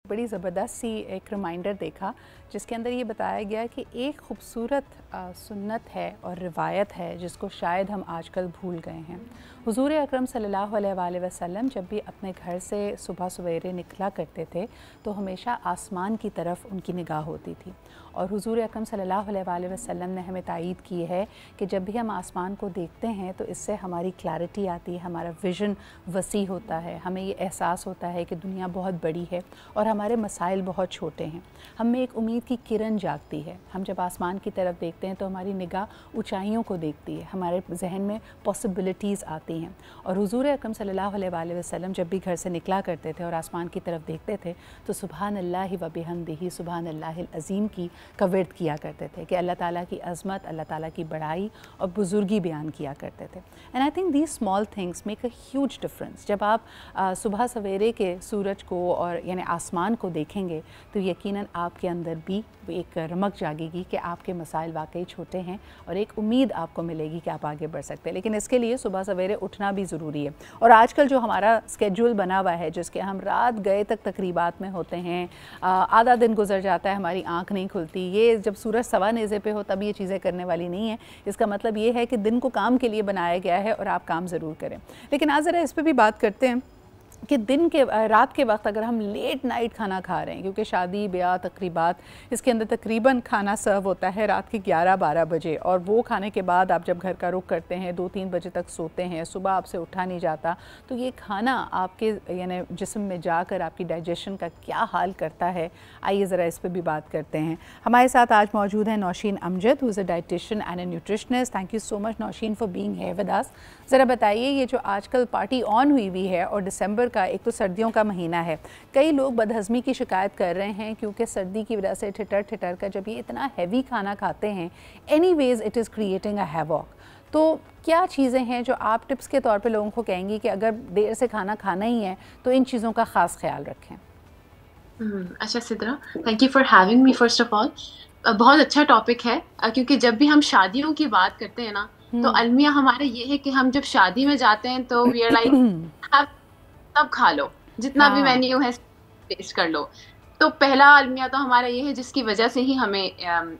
बड़ी ज़बरदस्त सी एक रिमाइंडर देखा जिसके अंदर ये बताया गया कि एक खूबसूरत सुन्नत है और रिवायत है जिसको शायद हम आजकल भूल गए हैं। हुज़ूर अकरम सल्लल्लाहु अलैहि वसल्लम जब भी अपने घर से सुबह सवेरे निकला करते थे तो हमेशा आसमान की तरफ उनकी निगाह होती थी। और हुज़ूर अकरम सल्लल्लाहु अलैहि वसल्लम ने हमें तायीद की है कि जब भी हम आसमान को देखते हैं तो इससे हमारी क्लैरिटी आती है, हमारा विज़न वसी होता है, हमें ये एहसास होता है कि दुनिया बहुत बड़ी है और हमारे मसाइल बहुत छोटे हैं। हम में एक उम्मीद की किरण जागती है। हम जब आसमान की तरफ देखते हैं तो हमारी निगाह ऊंचाइयों को देखती है, हमारे जहन में पॉसिबिलिटीज़ आती हैं। और हुज़ूर अकरम सल्लल्लाहु अलैहि वसल्लम जब भी घर से निकला करते थे और आसमान की तरफ देखते थे तो सुबहान अल्लाहि व बिहम्दिही सुबहान अल्लाहिल अज़ीम की विर्द किया करते थे कि अल्लाह ताला की अज़मत, अल्लाह ताला की बड़ाई और बुज़ुर्गी बयान किया करते थे। And I think these small things make a huge difference. जब आप सुबह सवेरे के सूरज को और यानी आसमान को देखेंगे तो यकीनन आपके अंदर भी एक रमक जागेगी कि आपके मसाइल वाकई छोटे हैं और एक उम्मीद आपको मिलेगी कि आप आगे बढ़ सकते हैं। लेकिन इसके लिए सुबह सवेरे उठना भी ज़रूरी है। और आजकल जो हमारा स्केड्यूल बना हुआ है जिसके हम रात गए तक तकरीबात में होते हैं, आधा दिन गुजर जाता है, हमारी आँख नहीं खुलती। ये जब सूरज सवा नेज़े पे हो तब ये चीज़ें करने वाली नहीं है। इसका मतलब ये है कि दिन को काम के लिए बनाया गया है और आप काम ज़रूर करें। लेकिन आज ज़रा इस पर भी बात करते हैं कि रात के वक्त अगर हम लेट नाइट खाना खा रहे हैं, क्योंकि शादी ब्याह तकरीबात इसके अंदर तकरीबन खाना सर्व होता है रात के 11-12 बजे, और वो खाने के बाद आप जब घर का रुख करते हैं 2-3 बजे तक सोते हैं, सुबह आपसे उठा नहीं जाता, तो ये खाना आपके यानी जिस्म में जाकर आपकी डाइजेशन का क्या हाल करता है। आइए ज़रा इस पर भी बात करते हैं। हमारे साथ आज मौजूद हैं Naushin Amjad, who is a dietitian and a nutritionist. Thank you so much Naushin for being here with us. ज़रा बताइए, ये जो आजकल पार्टी ऑन हुई है और दिसंबर का एक तो सर्दियों का महीना है, कई लोग बदहज़मी की शिकायत कर रहे हैं क्योंकि सर्दी की वजह से ठिठर ठिठर का जब ये इतना हैवी खाना खाते हैं, anyways it is creating a havoc. तो क्या चीज़ें हैं जो आप टिप्स के तौर पे लोगों को कहेंगी कि अगर देर से खाना खाना ही है तो इन चीज़ों का ख़ास ख्याल रखें? अच्छा Sidra, thank you for having me first of all. बहुत अच्छा टॉपिक है, क्योंकि जब भी हम शादियों की बात करते हैं ना, तो अलमिया हमारे ये है कि हम जब शादी में जाते हैं तो वी आर लाइक सब खा लो, जितना भी हाँ। मेन्यू है टेस्ट कर लो। तो पहला अलमिया तो हमारा ये है जिसकी वजह से ही हमें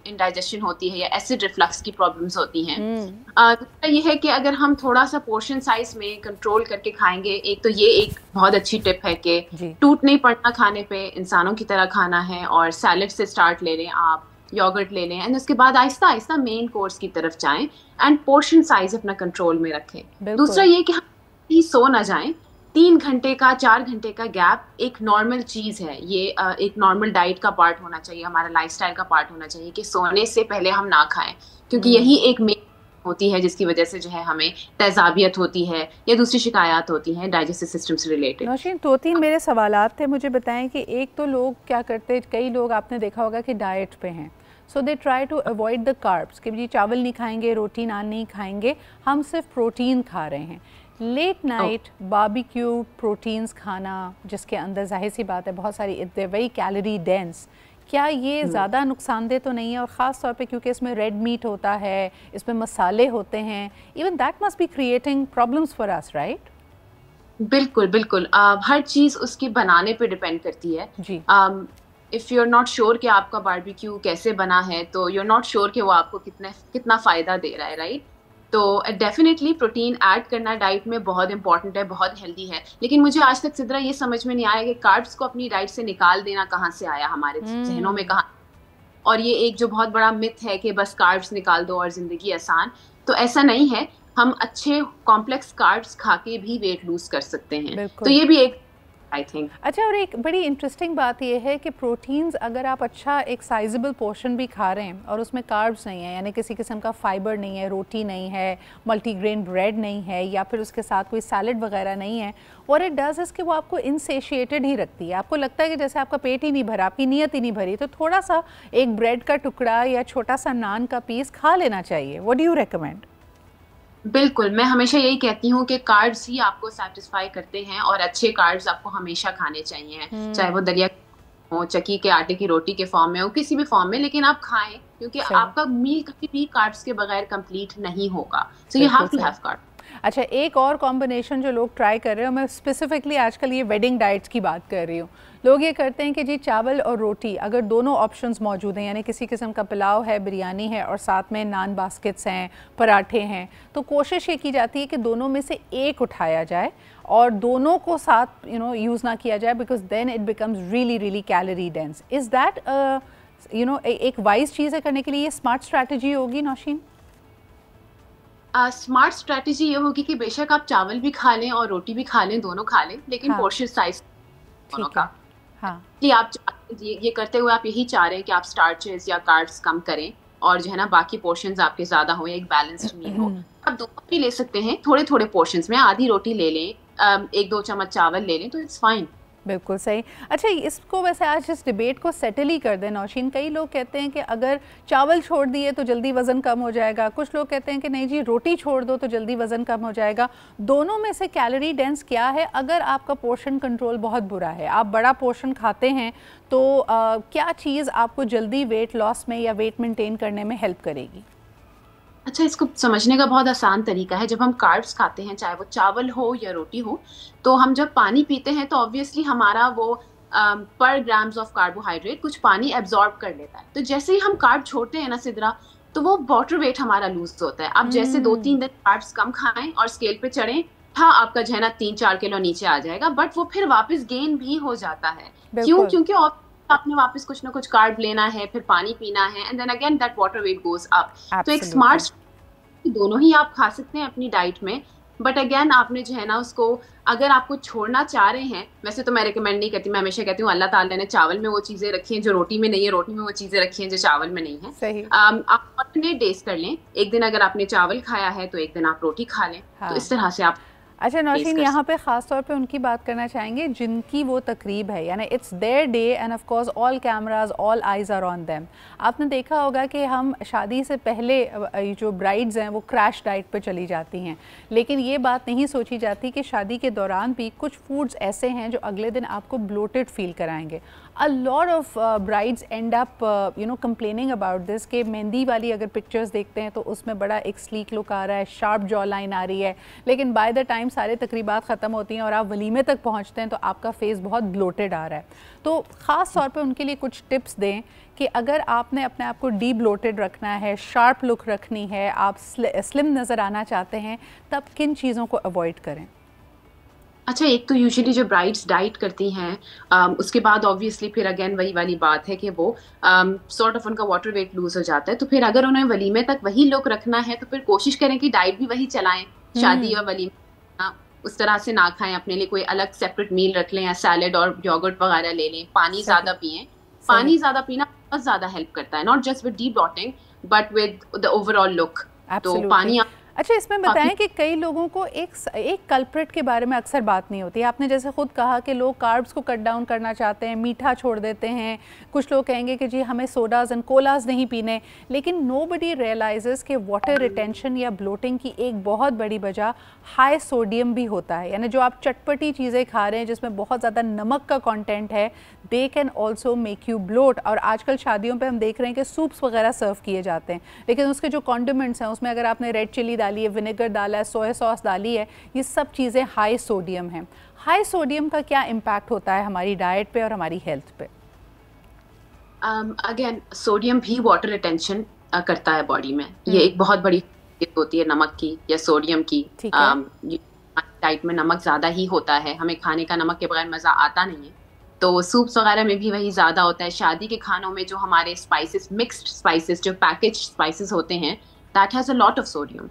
इंडाइजेशन होती है या एसिड रिफ्लक्स की प्रॉब्लम्स होती हैं। दूसरा ये है कि अगर हम थोड़ा सा पोर्शन साइज में कंट्रोल करके खाएंगे, एक तो ये एक बहुत अच्छी टिप है कि टूट नहीं पड़ना खाने पे, इंसानों की तरह खाना है, और सैलेड से स्टार्ट ले लें आप, योगर्ट ले लें, एंड उसके बाद आहिस्ता आहिस्ता मेन कोर्स की तरफ जाएं एंड पोर्शन साइज अपना कंट्रोल में रखें। दूसरा ये कि हम ही सो ना जाएं। 3 घंटे का 4 घंटे का गैप एक नॉर्मल चीज़ है। ये एक नॉर्मल डाइट का पार्ट होना चाहिए, हमारा लाइफस्टाइल का पार्ट होना चाहिए कि सोने से पहले हम ना खाएं, क्योंकि यही एक मेन होती है जिसकी वजह से जो है हमें तेजाबियत होती है या दूसरी शिकायत होती हैं डाइजेस्टिव सिस्टम से रिलेटेड। नौशीन, 2-3 मेरे सवालात थे, मुझे बताएं कि एक तो लोग क्या करते हैं, कई लोग आपने देखा होगा कि डाइट पे हैं, so they try to avoid the carbs कि जी चावल नहीं खाएंगे, रोटी नान नहीं खाएंगे, हम सिर्फ प्रोटीन खा रहे हैं। लेट नाइट बारबेक्यू प्रोटीन्स खाना जिसके अंदर जाहिर सी बात है बहुत सारी वेरी कैलोरी डेंस, क्या ये ज़्यादा नुकसानदेह तो नहीं है? और ख़ास तौर पे क्योंकि इसमें रेड मीट होता है, इसमें मसाले होते हैं, even that must be creating problems for us, right? बिल्कुल बिल्कुल, हर चीज़ उसके बनाने पे डिपेंड करती है जी। If you are not sure कि आपका बारबेक्यू कैसे बना है, तो यू आर नॉट श्योर कि वो आपको कितना फ़ायदा दे रहा है, राइट? तो डेफिनेटली प्रोटीन ऐड करना डाइट में बहुत इंपॉर्टेंट है, बहुत हेल्दी है। लेकिन मुझे आज तक सिद्रा ये समझ में नहीं आया कि कार्ब्स को अपनी डाइट से निकाल देना कहाँ से आया हमारे जहनों में, कहाँ। और ये एक जो बहुत बड़ा मिथ है कि बस कार्ब्स निकाल दो और जिंदगी आसान, तो ऐसा नहीं है। हम अच्छे कॉम्प्लेक्स कार्ब्स खा के भी वेट लूज कर सकते हैं, तो ये भी एक आई थिंक। अच्छा, और एक बड़ी इंटरेस्टिंग बात यह है कि प्रोटीन्स अगर आप अच्छा एक साइजेबल पोर्शन भी खा रहे हैं और उसमें कार्ब्स नहीं है, यानी किसी किस्म का फाइबर नहीं है, रोटी नहीं है, मल्टीग्रेन ब्रेड नहीं है, या फिर उसके साथ कोई सैलड वगैरह नहीं है, और इट डज इज़ कि वो आपको इनसेशिएटेड ही रखती है। आपको लगता है कि जैसे आपका पेट ही नहीं भरा, आपकी नीयत ही नहीं भरी, तो थोड़ा सा एक ब्रेड का टुकड़ा या छोटा सा नान का पीस खा लेना चाहिए। What do you recommend? बिल्कुल, मैं हमेशा यही कहती हूँ कि कार्ब्स ही आपको सैटिस्फाई करते हैं, और अच्छे कार्ब्स आपको हमेशा खाने चाहिए, चाहे वो दलिया हो, चक्की के आटे की रोटी के फॉर्म में हो, किसी भी फॉर्म में, लेकिन आप खाएं, क्योंकि आपका मील कभी भी कार्ब्स के बगैर कंप्लीट नहीं होगा। So you have to have carb. अच्छा, एक और कॉम्बिनेशन जो लोग ट्राई कर रहे हो, मैं स्पेसिफिकली आजकल ये वेडिंग डाइट्स की बात कर रही हूँ, लोग ये करते हैं कि जी चावल और रोटी अगर दोनों ऑप्शंस मौजूद हैं, यानी किसी किस्म का पुलाव है, बिरयानी है और साथ में नान बास्केट्स हैं, पराठे हैं, तो कोशिश ये की जाती है कि दोनों में से एक उठाया जाए और दोनों को साथ यूज़ ना किया जाए, because then it becomes really really calorie dense. Is that एक वाइज चीज़ है करने के लिए? ये स्मार्ट स्ट्रैटेजी होगी नौशीन? स्मार्ट स्ट्रैटेजी ये होगी कि बेशक आप चावल भी खा लें और रोटी भी खा लें, दोनों खा लें, लेकिन पोर्शन साइज दोनों का। हाँ, आप ये करते हुए आप यही चाह रहे हैं कि आप स्टार्चेस या कार्ब्स कम करें और जो है ना बाकी पोर्शंस आपके ज्यादा हो, एक बैलेंस्ड मील हो। आप दोनों भी ले सकते हैं, थोड़े थोड़े पोर्शंस में, आधी रोटी ले लें, 1-2 चम्मच चावल ले लें, तो इट्स फाइन। बिल्कुल सही। अच्छा, इसको वैसे आज इस डिबेट को सेटल ही कर दें नौशीन। कई लोग कहते हैं कि अगर चावल छोड़ दिए तो जल्दी वज़न कम हो जाएगा, कुछ लोग कहते हैं कि नहीं जी रोटी छोड़ दो तो जल्दी वज़न कम हो जाएगा। दोनों में से कैलोरी डेंस क्या है? अगर आपका पोर्शन कंट्रोल बहुत बुरा है, आप बड़ा पोर्शन खाते हैं, तो क्या चीज़ आपको जल्दी वेट लॉस में या वेट मेंटेन करने में हेल्प करेगी? अच्छा, इसको समझने का बहुत आसान तरीका है। जब हम कार्ब्स खाते हैं, चाहे वो चावल हो या रोटी हो, तो हम जब पानी पीते हैं तो ऑब्वियसली हमारा वो पर ग्राम्स ऑफ कार्बोहाइड्रेट कुछ पानी एब्जॉर्ब कर लेता है। तो जैसे ही हम कार्ब छोड़ते हैं ना सिदरा, तो वो वाटर वेट हमारा लूज होता है। आप जैसे 2-3 दिन कार्ब्स कम खाएं और स्केल पे चढ़ें, हाँ आपका जो है ना 3-4 किलो नीचे आ जाएगा, बट वो फिर वापस गेन भी हो जाता है। क्यों? क्योंकि आपने वापस कुछ ना कुछ कार्ब लेना है, फिर पानी पीना है, and then again that water weight goes up. तो एक स्मार्ट दोनों ही आप खा सकते हैं अपनी डाइट में, बट अगेन आपने जो है ना उसको, अगर आपको छोड़ना चाह रहे हैं, वैसे तो मैं रिकमेंड नहीं करती, मैं हमेशा कहती हूँ अल्लाह ताला ने चावल में वो चीजें रखी हैं जो रोटी में नहीं है, रोटी में वो चीजें रखी हैं जो चावल में नहीं है। सही। आप अल्टरनेट डेज कर लें, एक दिन अगर आपने चावल खाया है तो एक दिन आप रोटी खा लें। तो इस तरह से आप अच्छा नौशीन, यहाँ पे ख़ास तौर पे उनकी बात करना चाहेंगे जिनकी वो तकरीब है, यानी it's their day and of course all cameras, all eyes are on them. आपने देखा होगा कि हम शादी से पहले जो ब्राइड्स हैं वो क्रैश डाइट पे चली जाती हैं, लेकिन ये बात नहीं सोची जाती कि शादी के दौरान भी कुछ फूड्स ऐसे हैं जो अगले दिन आपको ब्लोटेड फील कराएंगे। A lot of brides end up complaining about this कि मेहंदी वाली अगर पिक्चर्स देखते हैं तो उसमें बड़ा एक स्लीक लुक आ रहा है, शार्प जॉ लाइन आ रही है, लेकिन बाय द टाइम सारे तकरीबात ख़त्म होती हैं और आप वलीमे तक पहुंचते हैं तो आपका फेस बहुत ब्लोटेड आ रहा है। तो ख़ास तौर पे उनके लिए कुछ टिप्स दें कि अगर आपने अपने आप को डी ब्लोटेड रखना है, शार्प लुक रखनी है, आप स्लिम नज़र आना चाहते हैं, तब किन चीज़ों को अवॉइड करें? अच्छा, एक तो यूजुअली जो ब्राइड्स डाइट करती हैं, उसके बाद ऑब्वियसली फिर अगेन वही वाली बात है कि वो सॉर्ट ऑफ उनका वाटर वेट लूज हो जाता है। तो फिर अगर उन्हें वलीमे तक वही लुक रखना है तो फिर कोशिश करें कि डाइट भी वही चलाएं, शादी और वलीमे उस तरह से ना खाएं, अपने लिए कोई अलग सेपरेट मील रख लें या सैलेड और योगर्ट वगैरह ले लें। पानी ज्यादा पिएं, पानी ज्यादा पीना बहुत ज्यादा हेल्प करता है, not just with D blotting but with the overall look. तो पानी। अच्छा, इसमें बताएं कि कई लोगों को एक कल्प्रिट के बारे में अक्सर बात नहीं होती। आपने जैसे खुद कहा कि लोग कार्ब्स को कट डाउन करना चाहते हैं, मीठा छोड़ देते हैं, कुछ लोग कहेंगे कि जी हमें सोडाज एंड कोलाज नहीं पीने, लेकिन नोबडी रियलाइजेस कि वाटर रिटेंशन या ब्लोटिंग की एक बहुत बड़ी वजह हाई सोडियम भी होता है। यानी जो आप चटपटी चीज़ें खा रहे हैं जिसमें बहुत ज़्यादा नमक का कॉन्टेंट है, they can also make you bloat. और आजकल शादियों पर हम देख रहे हैं कि सूप्स वगैरह सर्व किए जाते हैं, लेकिन उसके जो कॉन्डिमेंट्स हैं उसमें अगर आपने रेड चिली डाली है, विनेगर डाला है, सोया सॉस डाली है, ये सब चीज़ें हाई सोडियम हैं। हाई सोडियम का क्या इम्पैक्ट होता है हमारी डाइट पे और हमारी हेल्थ पे? अगेन सोडियम भी वाटर रिटेंशन करता है बॉडी में। ये एक बहुत बड़ी होती है नमक की या सोडियम की। डाइट में नमक ज्यादा ही होता है, हमें खाने का नमक के बगैर मजा आता नहीं है, तो सूप्स वगैरह में भी वही ज्यादा होता है। शादी के खानों में जो हमारे स्पाइसेस, मिक्स्ड स्पाइसेस, जो पैकेज स्पाइसेस होते हैं, that has a lot of sodium.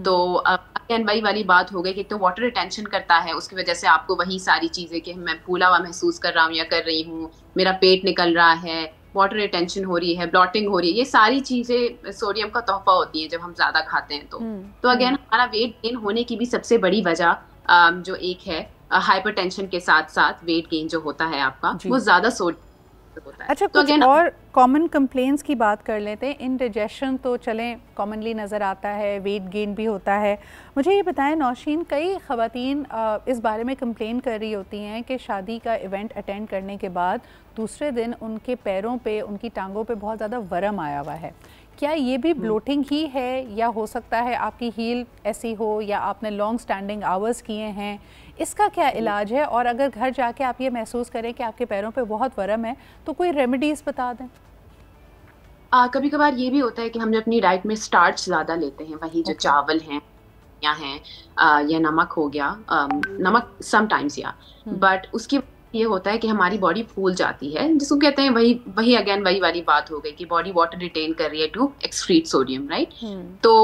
तो अगेन वही वाली बात हो गई कि तो वाटर रिटेंशन करता है, उसकी वजह से आपको वही सारी चीजें कि मैं फूला हुआ महसूस कर रहा हूँ या कर रही हूँ, मेरा पेट निकल रहा है, वाटर रिटेंशन हो रही है, ब्लॉटिंग हो रही है, ये सारी चीजें सोडियम का तोहफा होती है जब हम ज्यादा खाते हैं। तो अगेन हमारा वेट गेन होने की भी सबसे बड़ी वजह जो एक है, हाइपरटेंशन के साथ साथ वेट गेन जो होता है आपका, वो ज्यादा सोडियम होता है। अच्छा, तो कुछ और कॉमन कंप्लेंट्स की बात कर लेते हैं। इंडाइजेशन तो चलें कॉमनली नज़र आता है, वेट गेन भी होता है। मुझे ये बताएं नौशीन, कई ख़वातीन इस बारे में कंप्लेन कर रही होती हैं कि शादी का इवेंट अटेंड करने के बाद दूसरे दिन उनके पैरों पे, उनकी टांगों पे बहुत ज़्यादा वरम आया हुआ है, क्या ये भी ब्लोटिंग ही है, या हो सकता है आपकी हील ऐसी हो, या आपने लॉन्ग स्टैंडिंग आवर्स किए हैं? इसका क्या इलाज है? और अगर घर जाके आप ये महसूस करें कि आपके पैरों पे बहुत वरम है, तो कोई रेमेडीज़ बता दें। कभी कभार ये भी होता है कि हम अपनी डाइट में स्टार्च ज़्यादा लेते हैं, वही जो चावल हैं या हैं, या नमक हो गया, नमक समटाइम्स, या बट उसकी ये होता है कि हमारी बॉडी फूल जाती है, जिसको कहते हैं वही वही अगेन वही वाली बात हो गई कि बॉडी वाटर रिटेन कर रही है टू एक्सक्रीट सोडियम, राइट। तो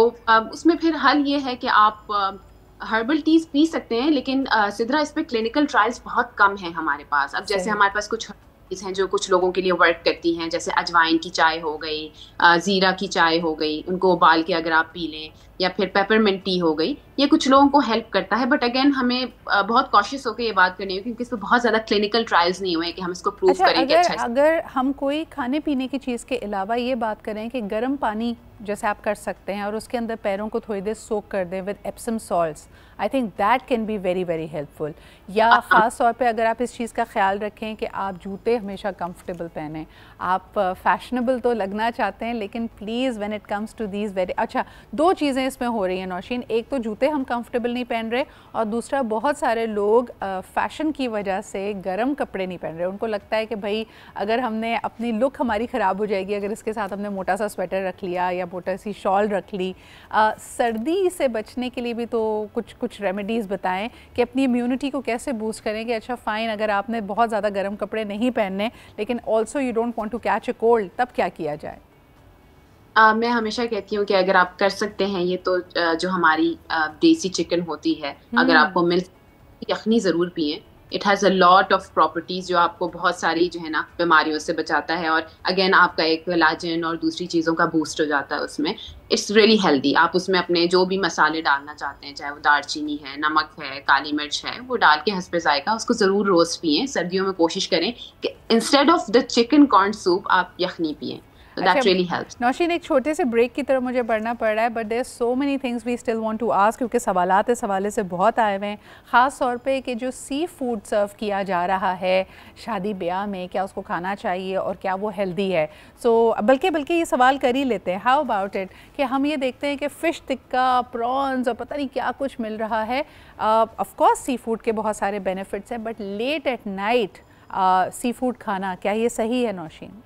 उसमें फिर हल ये है कि आप हर्बल टीज पी सकते हैं, लेकिन सिद्रा इस पे क्लिनिकल ट्रायल्स बहुत कम है हमारे पास। अब जैसे हमारे पास कुछ हैं जो कुछ लोगों के लिए वर्क करती हैं, जैसे अजवाइन की चाय हो गई, जीरा की चाय हो गई, उनको उबाल के अगर आप पी लें, या फिर पेपरमिंट टी हो गई, ये कुछ लोगों को हेल्प करता है। बट अगेन हमें बहुत कॉशियस होकर ये बात करनी है, क्योंकि इस पर बहुत ज्यादा क्लिनिकल ट्रायल्स नहीं हुए हैं कि हम इसको प्रूव करें कि अच्छा। अगर हम कोई खाने पीने की चीज़ के अलावा ये बात करें कि गर्म पानी जैसे आप कर सकते हैं और उसके अंदर पैरों को थोड़ी देर सोक कर दें with Epsom salts, I think that can be very very helpful. या ख़ास तौर पे अगर आप इस चीज़ का ख्याल रखें कि आप जूते हमेशा कंफर्टेबल पहनें। आप फैशनेबल तो लगना चाहते हैं, लेकिन please when it comes to these very, अच्छा 2 चीज़ें इसमें हो रही हैं नौशीन। एक तो जूते हम कंफर्टेबल नहीं पहन रहे, और दूसरा बहुत सारे लोग फ़ैशन की वजह से गर्म कपड़े नहीं पहन रहे। उनको लगता है कि भाई अगर हमने अपनी लुक हमारी ख़राब हो जाएगी अगर इसके साथ हमने मोटा सा स्वेटर रख लिया या मोटा सी शॉल रख ली। सर्दी से बचने के लिए भी तो कुछ रेमेडीज़ बताएं कि अपनी इम्यूनिटी को कैसे बूस्ट करें कि अच्छा फ़ाइन, अगर आपने बहुत ज़्यादा गर्म कपड़े नहीं पहनने लेकिन also you don't want to catch a cold, तब क्या किया जाए? मैं हमेशा कहती हूँ कि अगर आप कर सकते हैं ये, तो जो हमारी देसी चिकन होती है, अगर आपको मिल, यखनी ज़रूर पिएं। It has a lot of properties जो आपको बहुत सारी जो है ना बीमारियों से बचाता है, और अगेन आपका एक कोलाजन और दूसरी चीज़ों का बूस्ट हो जाता है उसमें। It's really healthy. आप उसमें अपने जो भी मसाले डालना चाहते हैं, चाहे वो दालचीनी है, नमक है, काली मिर्च है, वो डाल के हस्बे जायका उसको ज़रूर रोज़ पिएं। सर्दियों में कोशिश करें कि instead of the chicken corn soup आप यखनी पिएं। That really helps. नौशीन, एक छोटे से ब्रेक की तरफ मुझे बढ़ना पड़ रहा है, but there so many things we still want to ask, क्योंकि सवालात इस हवाले से बहुत आए हुए हैं। ख़ास तौर पे कि जो सी फूड सर्व किया जा रहा है शादी ब्याह में, क्या उसको खाना चाहिए और क्या वो हेल्दी है? सो बल्कि ये सवाल कर ही लेते हैं, हाउ अबाउट इट कि हम ये देखते हैं कि फ़िश टिक्का, प्रॉन्स और पता नहीं क्या कुछ मिल रहा है। ऑफ कोर्स सी फूड के बहुत सारे बेनिफिट्स हैं, but late at night seafood खाना, क्या ये सही है नौशीन?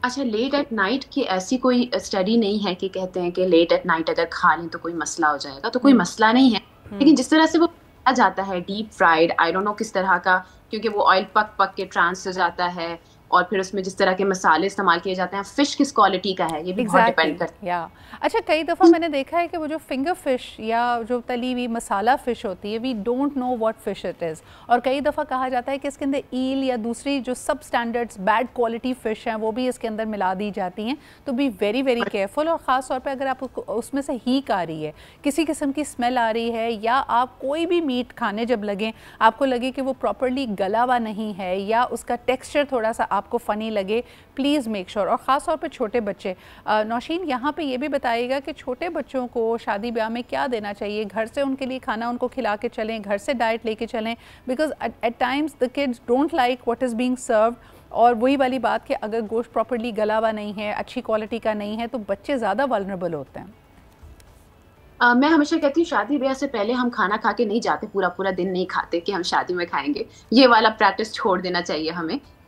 अच्छा, लेट एट नाइट की ऐसी कोई स्टडी नहीं है कि कहते हैं कि लेट एट नाइट अगर खा लें तो कोई मसला हो जाएगा, तो कोई मसला नहीं है। लेकिन जिस तरह से वो खाया जाता है deep fried, I don't know किस तरह का, क्योंकि वो ऑयल पक पक के ट्रांस हो जाता है, और फिर उसमें जिस तरह के मसाले इस्तेमाल किए जाते हैं, फिश किस क्वालिटी का है ये भी बहुत डिपेंड करता है। अच्छा, कई दफ़ा मैंने देखा है कि वो जो फिंगर फिश या जो तली हुई मसाला फ़िश होती है, we don't know what fish it is, और कई दफ़ा कहा जाता है कि इसके अंदर ईल या दूसरी जो सब स्टैंडर्ड्स बैड क्वालिटी फ़िश हैं वो भी इसके अंदर मिला दी जाती हैं। तो बी वेरी वेरी केयरफुल। और ख़ास तौर पर अगर आप उसमें से हीक आ रही है, किसी किस्म की स्मेल आ रही है, या आप कोई भी मीट खाने जब लगें आपको लगे कि वो प्रॉपरली गला हुआ नहीं है या उसका टेक्स्चर थोड़ा सा आपको फ़नी लगे, प्लीज़ मेक श्योर। और ख़ास तौर पे छोटे बच्चे, नौशीन यहाँ पे ये भी बताइएगा कि छोटे बच्चों को शादी ब्याह में क्या देना चाहिए? घर से उनके लिए खाना उनको खिला के चलें, घर से डाइट लेके चलें, because at times the kids don't like what is being served. और वही वाली बात कि अगर गोश्त प्रॉपरली गला हुआ नहीं है, अच्छी क्वालिटी का नहीं है, तो बच्चे ज़्यादा वल्नरेबल होते हैं। मैं हमेशा कहती हूँ शादी ब्याह से पहले हम खाना खा के नहीं जाते, पूरा पूरा दिन नहीं खाते कि हम शादी में खाएंगे। ये वाला प्रैक्टिस छोड़ देना चाहिए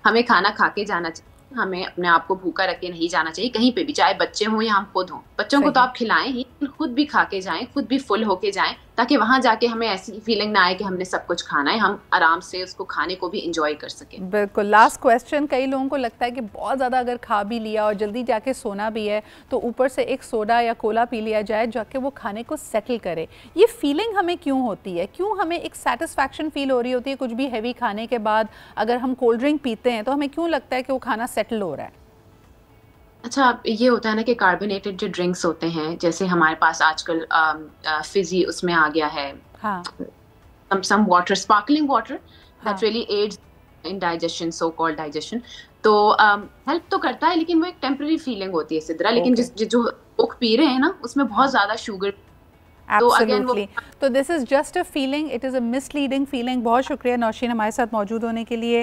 हमें खाना खा के जाना चाहिए। हमें अपने आप को भूखा रख के नहीं जाना चाहिए कहीं पे भी, चाहे बच्चे हों या हम खुद हों। बच्चों को तो आप खिलाएं ही, खुद भी खा के जाएं, खुद भी फुल होके जाएं, ताकि वहां जाके हमें ऐसी फीलिंग ना आए कि हमने सब कुछ खाना है, हम आराम से उसको खाने को भी एंजॉय कर सकें। बिल्कुल। लास्ट क्वेश्चन, कई लोगों को लगता है कि बहुत ज़्यादा अगर खा भी लिया और जल्दी जाके सोना भी है तो ऊपर से एक सोडा या कोला पी लिया जाए जाके वो खाने को सेटल करे। ये फीलिंग हमें क्यों होती है? क्यों हमें एक सेटिस्फैक्शन फील हो रही होती है कुछ भी हैवी खाने के बाद? अगर हम कोल्ड ड्रिंक पीते हैं तो हमें क्यों लगता है कि वो खाना सेटल हो रहा है? अच्छा, ये होता है ना कि कार्बोनेटेड जो ड्रिंक्स होते हैं, जैसे हमारे पास आजकल फिजी उसमें आ गया है, हाँ, some water, sparkling water that really aids in digestion, so called digestion। तो हेल्प तो करता है, लेकिन वो एक टेम्पररी फीलिंग होती है सिद्रा। लेकिन जो लोग पी रहे हैं ना उसमें बहुत ज्यादा शुगर। Absolutely. तो this is just a feeling, it is a misleading feeling. बहुत शुक्रिया नौशीन हमारे साथ मौजूद होने के लिए।